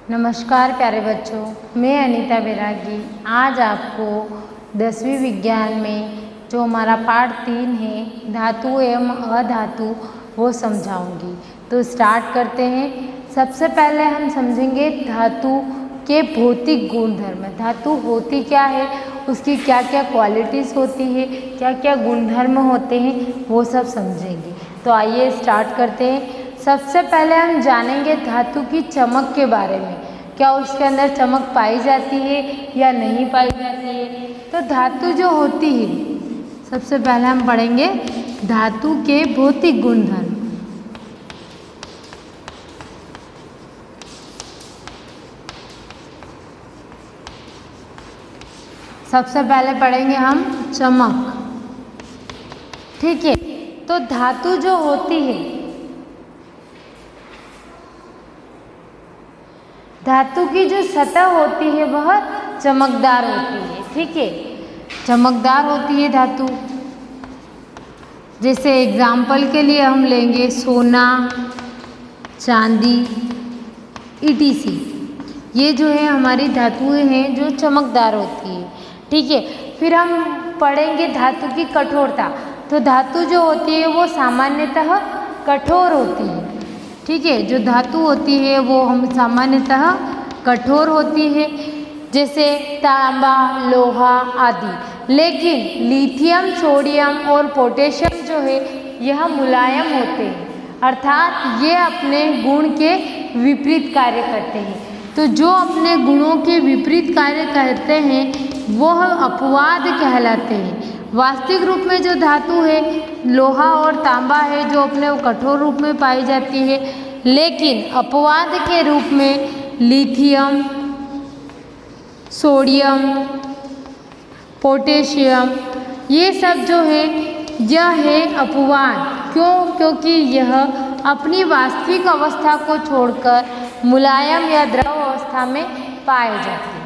नमस्कार प्यारे बच्चों, मैं अनीता बैरागी आज आपको 10वीं विज्ञान में जो हमारा पाठ 3 है धातु एवं अधातु वो समझाऊंगी। तो स्टार्ट करते हैं। सबसे पहले हम समझेंगे धातु के भौतिक गुणधर्म। धातु होती क्या है, उसकी क्या क्या क्वालिटीज़ होती है, क्या क्या गुणधर्म होते हैं, वो सब समझेंगे। तो आइए स्टार्ट करते हैं। सबसे पहले हम जानेंगे धातु की चमक के बारे में, क्या उसके अंदर चमक पाई जाती है या नहीं पाई जाती है। तो धातु जो होती है, सबसे पहले हम पढ़ेंगे धातु के भौतिक गुणधर्म। सबसे पहले पढ़ेंगे हम चमक, ठीक है। तो धातु जो होती है, धातु की जो सतह होती है वह चमकदार होती है, ठीक है, चमकदार होती है धातु। जैसे एग्जाम्पल के लिए हम लेंगे सोना, चांदी, ईटीसी। ये जो है हमारी धातुएं हैं जो चमकदार होती है, ठीक है। फिर हम पढ़ेंगे धातु की कठोरता। तो धातु जो होती है वो सामान्यतः कठोर होती है, ठीक है। जो धातु होती है वो हम सामान्यतः कठोर होती है, जैसे तांबा, लोहा आदि। लेकिन लिथियम, सोडियम और पोटेशियम जो है यह मुलायम होते हैं, अर्थात ये अपने गुण के विपरीत कार्य करते हैं। तो जो अपने गुणों के विपरीत कार्य करते हैं वह अपवाद कहलाते हैं। वास्तविक रूप में जो धातु है लोहा और तांबा है जो अपने कठोर रूप में पाई जाती है, लेकिन अपवाद के रूप में लिथियम, सोडियम, पोटेशियम ये सब जो है यह है अपवाद। क्यों? क्योंकि यह अपनी वास्तविक अवस्था को छोड़कर मुलायम या द्रव अवस्था में पाए जाते हैं।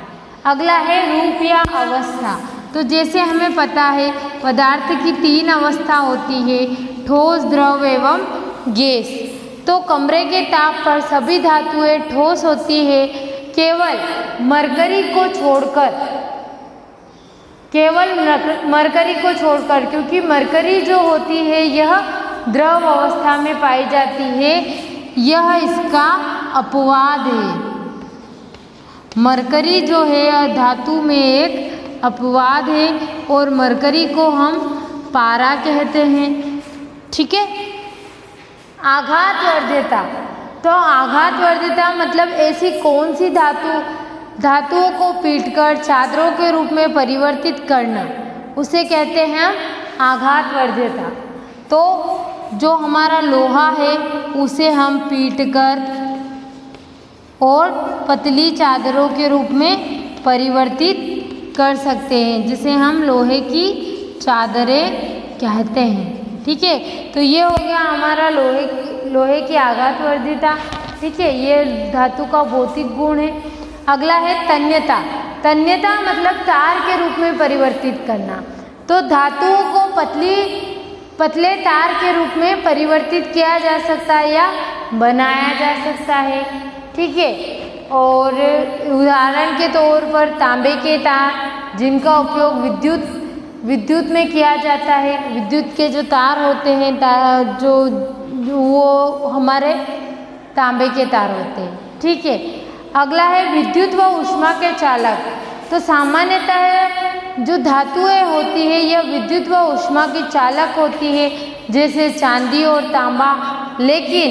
अगला है रूप या अवस्था। तो जैसे हमें पता है पदार्थ की 3 अवस्था होती है, ठोस, द्रव एवं गैस। तो कमरे के ताप पर सभी धातुएं ठोस होती है, केवल मरकरी को छोड़कर, क्योंकि मरकरी जो होती है यह द्रव अवस्था में पाई जाती है, यह इसका अपवाद है। मरकरी जो है धातु में एक अपवाद है और मरकरी को हम पारा कहते हैं, ठीक है। आघात वर्ध्यता। तो आघात वर्ध्यता मतलब ऐसी कौन सी धातुओं को पीटकर चादरों के रूप में परिवर्तित करना, उसे कहते हैं आघात वर्ध्यता। तो जो हमारा लोहा है उसे हम पीटकर और पतली चादरों के रूप में परिवर्तित कर सकते हैं, जिसे हम लोहे की चादरें कहते हैं, ठीक है। तो ये हो गया हमारा लोहे की आघात वर्ध्यता, ठीक है। ये धातु का भौतिक गुण है। अगला है तन्यता। तन्यता मतलब तार के रूप में परिवर्तित करना। तो धातुओं को पतले तार के रूप में परिवर्तित किया जा सकता है या बनाया जा सकता है, ठीक है। और उदाहरण के तौर पर तांबे के तार, जिनका उपयोग विद्युत में किया जाता है। विद्युत के जो तार होते हैं जो वो हमारे तांबे के तार होते हैं, ठीक है। अगला है विद्युत व ऊष्मा के चालक। तो सामान्यतः जो धातुएं होती है यह विद्युत व ऊष्मा की चालक होती है, जैसे चांदी और तांबा। लेकिन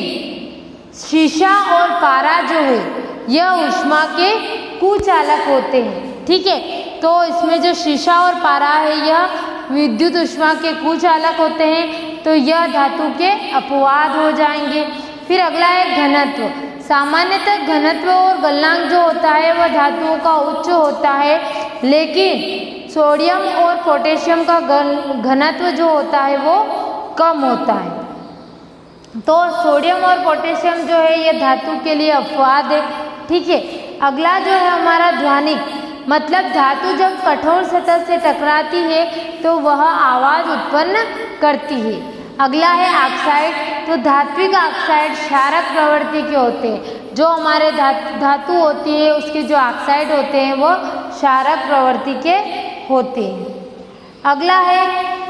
शीशा और पारा जो है यह ऊष्मा के कुचालक होते हैं, ठीक है। तो इसमें जो शीशा और पारा है यह विद्युत ऊष्मा के कुचालक होते हैं, तो यह धातु के अपवाद हो जाएंगे। फिर अगला है घनत्व। सामान्यतः घनत्व और गलनांक जो होता है वह धातुओं का उच्च होता है, लेकिन सोडियम और पोटेशियम का घनत्व जो होता है वो कम होता है। तो सोडियम और पोटेशियम जो है यह धातु के लिए अपवाद है, ठीक है। अगला जो है हमारा ध्वनिक, मतलब धातु जब कठोर सतह से टकराती है तो वह आवाज़ उत्पन्न करती है। अगला है ऑक्साइड। तो धात्विक ऑक्साइड क्षारक प्रवृत्ति के होते हैं। जो हमारे धातु होती है उसके जो ऑक्साइड होते हैं वो क्षारक प्रवृत्ति के होते हैं। अगला है,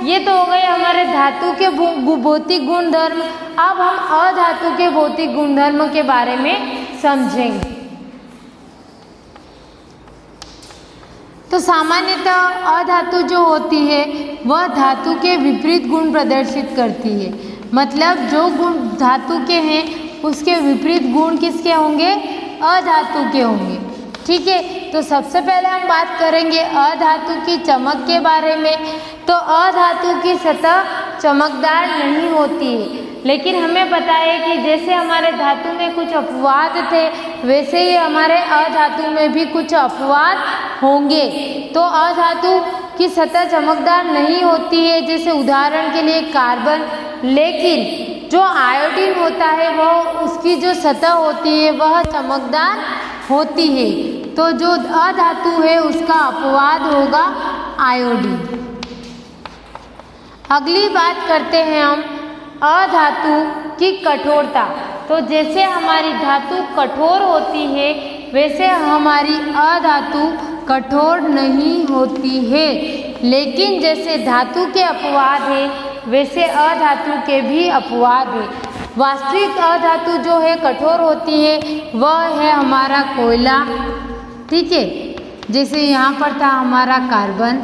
ये तो हो गए हमारे धातु के भौतिक गुणधर्म। अब हम अधातु के भौतिक गुणधर्म के बारे में समझेंगे। तो सामान्यतः अधातु जो होती है वह धातु के विपरीत गुण प्रदर्शित करती है। मतलब जो गुण धातु के हैं उसके विपरीत गुण किसके होंगे? अधातु के होंगे। ठीक है, तो सबसे पहले हम बात करेंगे अधातु की चमक के बारे में। तो अधातु की सतह चमकदार नहीं होती है, लेकिन हमें पता है कि जैसे हमारे धातु में कुछ अपवाद थे वैसे ही हमारे अधातु में भी कुछ अपवाद होंगे। तो अधातु की सतह चमकदार नहीं होती है, जैसे उदाहरण के लिए कार्बन। लेकिन जो आयोडीन होता है वह उसकी जो सतह होती है वह चमकदार होती है। तो जो अधातु है उसका अपवाद होगा आयोडीन। अगली बात करते हैं हम अधातु की कठोरता। तो जैसे हमारी धातु कठोर होती है वैसे हमारी अधातु कठोर नहीं होती है। लेकिन जैसे धातु के अपवाद है वैसे अधातु के भी अपवाद है। वास्तविक अधातु जो है कठोर होती है वह है हमारा कोयला। ठीक है, जैसे यहाँ पर था हमारा कार्बन।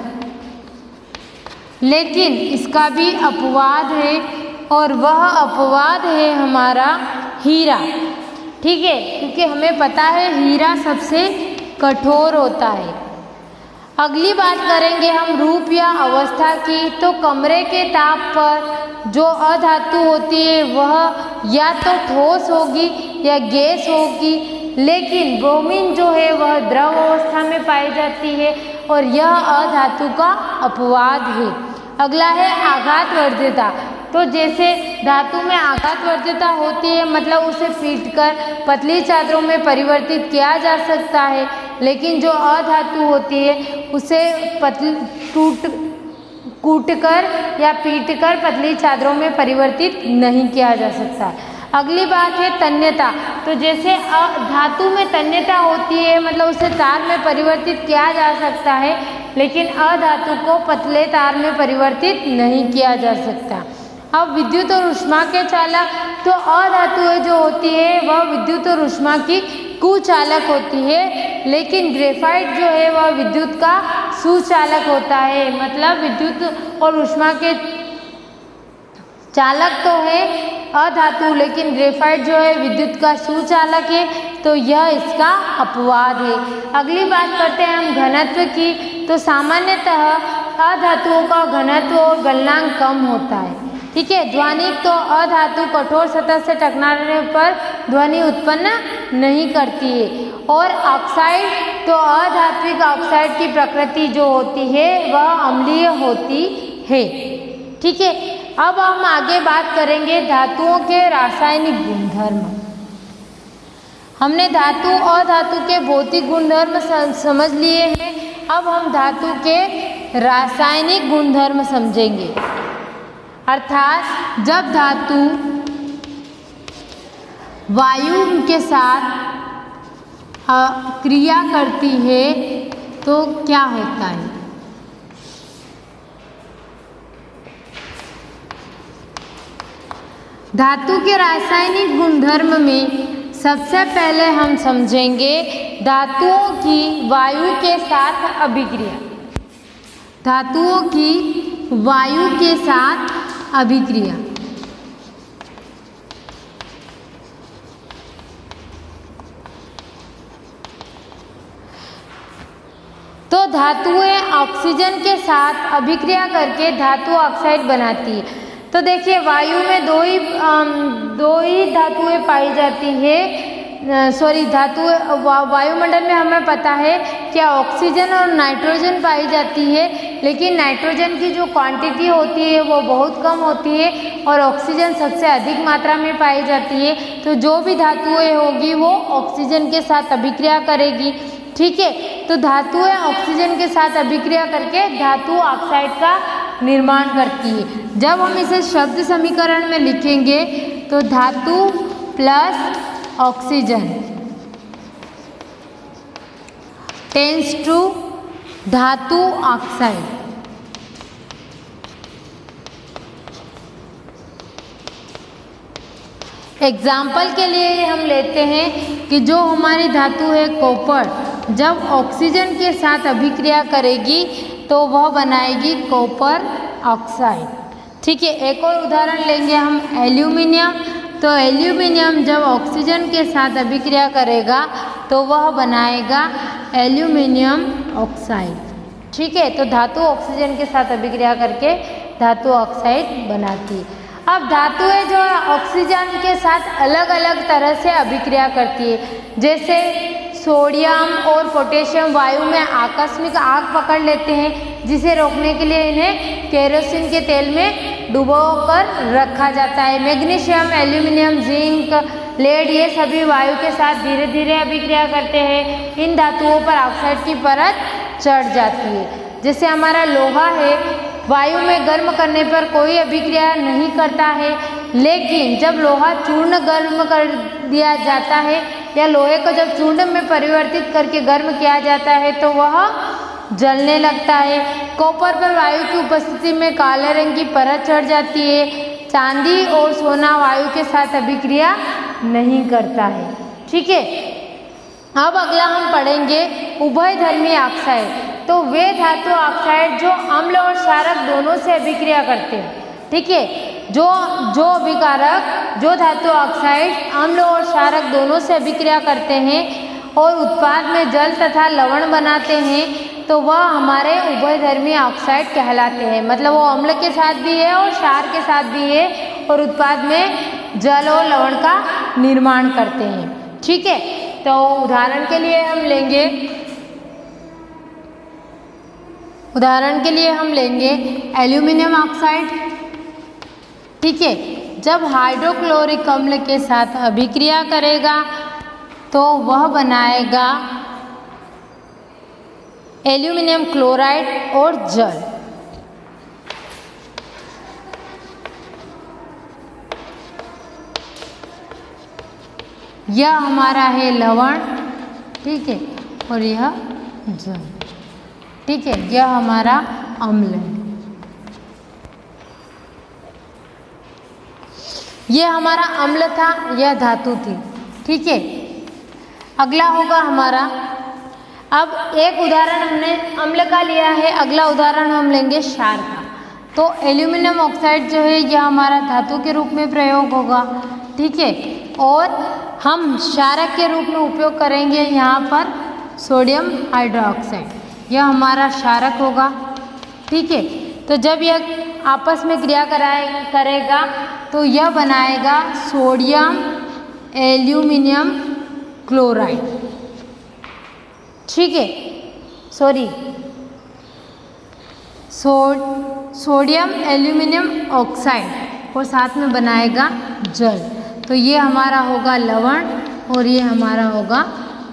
लेकिन इसका भी अपवाद है और वह अपवाद है हमारा हीरा। ठीक है, क्योंकि हमें पता है हीरा सबसे कठोर होता है। अगली बात करेंगे हम रूप या अवस्था की। तो कमरे के ताप पर जो अधातु होती है वह या तो ठोस होगी या गैस होगी, लेकिन ब्रोमीन जो है वह द्रव अवस्था में पाई जाती है और यह अधातु का अपवाद है। अगला है आघातवर्ध्यता। तो जैसे धातु में आघातवर्ध्यता होती है, मतलब उसे पीटकर पतली चादरों में परिवर्तित किया जा सकता है, लेकिन जो अधातु होती है उसे कूटकर या पीटकर पतली चादरों में परिवर्तित नहीं किया जा सकता। अगली बात है तन्यता। तो जैसे धातु में तन्यता होती है, मतलब उसे तार में परिवर्तित किया जा सकता है, लेकिन अधातु को पतले तार में परिवर्तित नहीं किया जा सकता। अब विद्युत और ऊष्मा के चालक। तो अधातुएं जो होती है वह विद्युत और ऊष्मा की कुचालक होती है, लेकिन ग्रेफाइट जो है वह विद्युत का सुचालक होता है। मतलब विद्युत और ऊष्मा के चालक तो है अधातु, लेकिन ग्रेफाइट जो है विद्युत का सुचालक है, तो यह इसका अपवाद है। अगली बात करते हैं हम घनत्व की। तो सामान्यतः अधातुओं का घनत्व और गलनांक कम होता है। ठीक है, ध्वनिक। तो अधातु कठोर सतह से टकराने पर ध्वनि उत्पन्न नहीं करती है। और ऑक्साइड, तो अधात्विक ऑक्साइड की प्रकृति जो होती है वह अम्लीय होती है। ठीक है, अब हम आगे बात करेंगे धातुओं के रासायनिक गुणधर्म। हमने धातु और धातु के भौतिक गुणधर्म समझ लिए हैं। अब हम धातु के रासायनिक गुणधर्म समझेंगे। अर्थात जब धातु वायु के साथ क्रिया करती है तो क्या होता है? धातु के रासायनिक गुणधर्म में सबसे पहले हम समझेंगे धातुओं की वायु के साथ अभिक्रिया। धातुओं की वायु के साथ अभिक्रिया। तो धातुएं ऑक्सीजन के साथ अभिक्रिया करके धातु ऑक्साइड बनाती है। तो देखिए वायु में दो ही धातुएं पाई जाती है। वायुमंडल में हमें पता है कि ऑक्सीजन और नाइट्रोजन पाई जाती है, लेकिन नाइट्रोजन की जो क्वांटिटी होती है वो बहुत कम होती है और ऑक्सीजन सबसे अधिक मात्रा में पाई जाती है। तो जो भी धातुएं होगी वो ऑक्सीजन के साथ अभिक्रिया करेगी। ठीक है, तो धातुएं ऑक्सीजन के साथ अभिक्रिया करके धातु ऑक्साइड का निर्माण करती है। जब हम इसे शब्द समीकरण में लिखेंगे तो धातु प्लस ऑक्सीजन टेंस टू धातु ऑक्साइड। एग्जाम्पल के लिए हम लेते हैं कि जो हमारी धातु है कॉपर, जब ऑक्सीजन के साथ अभिक्रिया करेगी तो वह बनाएगी कॉपर ऑक्साइड। ठीक है, एक और उदाहरण लेंगे हम एल्यूमिनियम। तो एल्यूमिनियम जब ऑक्सीजन के साथ अभिक्रिया करेगा तो वह बनाएगा एल्यूमिनियम ऑक्साइड। ठीक है, तो धातु ऑक्सीजन के साथ अभिक्रिया करके धातु ऑक्साइड बनाती है। अब धातुएं जो ऑक्सीजन के साथ अलग अलग तरह से अभिक्रिया करती है, जैसे सोडियम और पोटेशियम वायु में आकस्मिक आग पकड़ लेते हैं, जिसे रोकने के लिए इन्हें केरोसिन के तेल में डुबोकर रखा जाता है। मैग्नीशियम, एल्यूमिनियम, जिंक, लेड ये सभी वायु के साथ धीरे धीरे अभिक्रिया करते हैं। इन धातुओं पर ऑक्साइड की परत चढ़ जाती है। जैसे हमारा लोहा है, वायु में गर्म करने पर कोई अभिक्रिया नहीं करता है, लेकिन जब लोहा चूर्ण गर्म कर दिया जाता है या लोहे को जब चूर्ण में परिवर्तित करके गर्म किया जाता है तो वह जलने लगता है। कॉपर पर वायु की उपस्थिति में काले रंग की परत चढ़ जाती है। चांदी और सोना वायु के साथ अभिक्रिया नहीं करता है। ठीक है, अब अगला हम पढ़ेंगे उभयधर्मी ऑक्साइड। तो वे धातु ऑक्साइड जो अम्ल और क्षारक दोनों से अभिक्रिया करते हैं। ठीक है, जो अभिकारक जो धातु ऑक्साइड अम्ल और क्षारक दोनों से अभिक्रिया करते हैं और उत्पाद में जल तथा लवण बनाते हैं, तो वह हमारे उभयधर्मी ऑक्साइड कहलाते हैं। मतलब वो अम्ल के साथ भी है और क्षार के साथ भी है और उत्पाद में जल और लवण का निर्माण करते हैं। ठीक है, तो उदाहरण के लिए हम लेंगे एल्यूमिनियम ऑक्साइड। ठीक है, जब हाइड्रोक्लोरिक अम्ल के साथ अभिक्रिया करेगा तो वह बनाएगा एल्यूमिनियम क्लोराइड और जल। यह हमारा है लवण। ठीक है, और यह जल। ठीक है, यह हमारा अम्ल है। यह हमारा अम्ल था, यह धातु थी। ठीक है, अगला होगा हमारा, अब एक उदाहरण हमने अम्ल का लिया है, अगला उदाहरण हम लेंगे क्षार का। तो एल्यूमिनियम ऑक्साइड जो है यह हमारा धातु के रूप में प्रयोग होगा। ठीक है, और हम क्षारक के रूप में उपयोग करेंगे यहाँ पर सोडियम हाइड्रोक्साइड। यह हमारा क्षारक होगा। ठीक है, तो जब यह आपस में क्रिया करेगा तो यह बनाएगा सोडियम एल्यूमिनियम क्लोराइड। ठीक है, सोडियम एल्यूमिनियम ऑक्साइड और साथ में बनाएगा जल। तो ये हमारा होगा लवण और ये हमारा होगा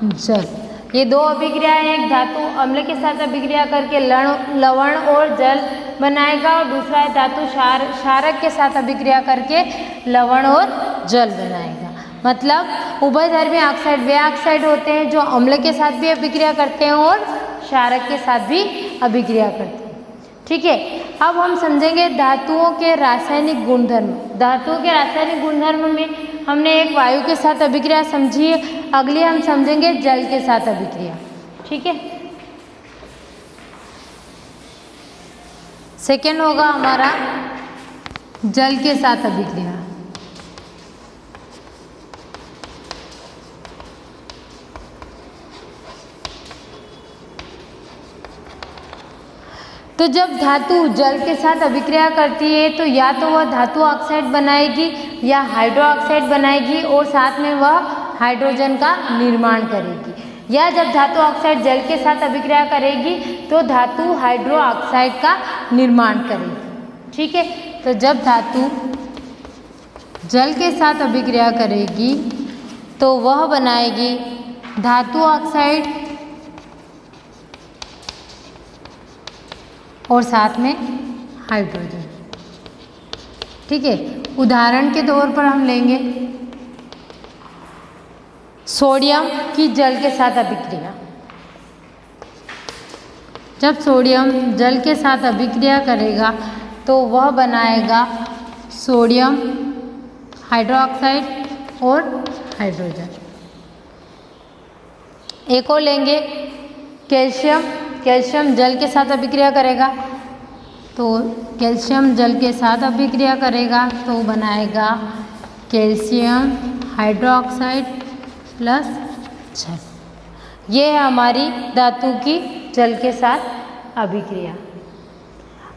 जल। ये दो अभिक्रियाएं, एक धातु अम्ल के साथ अभिक्रिया करके लवण और जल बनाएगा और दूसरा है धातु क्षारक के साथ अभिक्रिया करके लवण और जल बनाएगा। मतलब उभयधर्मी ऑक्साइड वे ऑक्साइड होते हैं जो अम्ल के साथ भी अभिक्रिया करते हैं और क्षारक के साथ भी अभिक्रिया करते हैं। ठीक है, अब हम समझेंगे धातुओं के रासायनिक गुणधर्म। धातुओं के रासायनिक गुणधर्म में हमने एक वायु के साथ अभिक्रिया समझी है, अगली हम समझेंगे जल के साथ अभिक्रिया। ठीक है, सेकेंड होगा हमारा जल के साथ अभिक्रिया। तो जब धातु जल के साथ अभिक्रिया करती है तो या तो वह धातु ऑक्साइड बनाएगी या हाइड्रो ऑक्साइड बनाएगी और साथ में वह हाइड्रोजन का निर्माण करेगी। या जब धातु ऑक्साइड जल के साथ अभिक्रिया करेगी तो धातु हाइड्रो ऑक्साइड का निर्माण करेगी। ठीक है, तो जब धातु जल के साथ अभिक्रिया करेगी तो वह बनाएगी धातु ऑक्साइड और साथ में हाइड्रोजन। ठीक है, उदाहरण के तौर पर हम लेंगे सोडियम की जल के साथ अभिक्रिया। जब सोडियम जल के साथ अभिक्रिया करेगा तो वह बनाएगा सोडियम हाइड्रोक्साइड और हाइड्रोजन। एक और लेंगे कैल्शियम। कैल्शियम जल के साथ अभिक्रिया करेगा तो कैल्शियम जल के साथ अभिक्रिया करेगा तो बनाएगा कैल्शियम हाइड्रोक्साइड प्लस जल। ये है हमारी धातु की जल के साथ अभिक्रिया।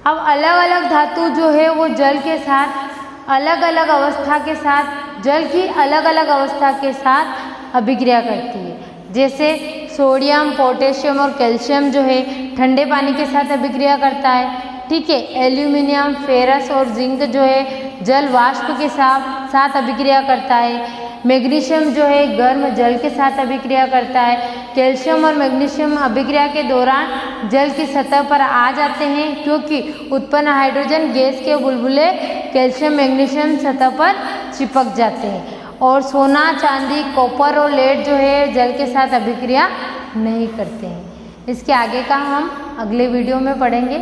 अब अलग अलग धातु जो है वो जल के साथ अलग अलग अवस्था के साथ जल की अलग अलग अवस्था के साथ अभिक्रिया करती है। जैसे सोडियम, पोटेशियम और कैल्शियम जो है ठंडे पानी के साथ अभिक्रिया करता है। ठीक है, एल्यूमिनियम, फेरस और जिंक जो है जल वाष्प के साथ अभिक्रिया करता है। मैग्नीशियम जो है गर्म जल के साथ अभिक्रिया करता है। कैल्शियम और मैग्नीशियम अभिक्रिया के दौरान जल की सतह पर आ जाते हैं क्योंकि उत्पन्न हाइड्रोजन गैस के बुलबुले कैल्शियम मैग्नीशियम सतह पर चिपक जाते हैं। और सोना, चांदी, कॉपर और लेड जो है जल के साथ अभिक्रिया नहीं करते हैं। इसके आगे का हम अगले वीडियो में पढ़ेंगे।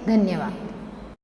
धन्यवाद।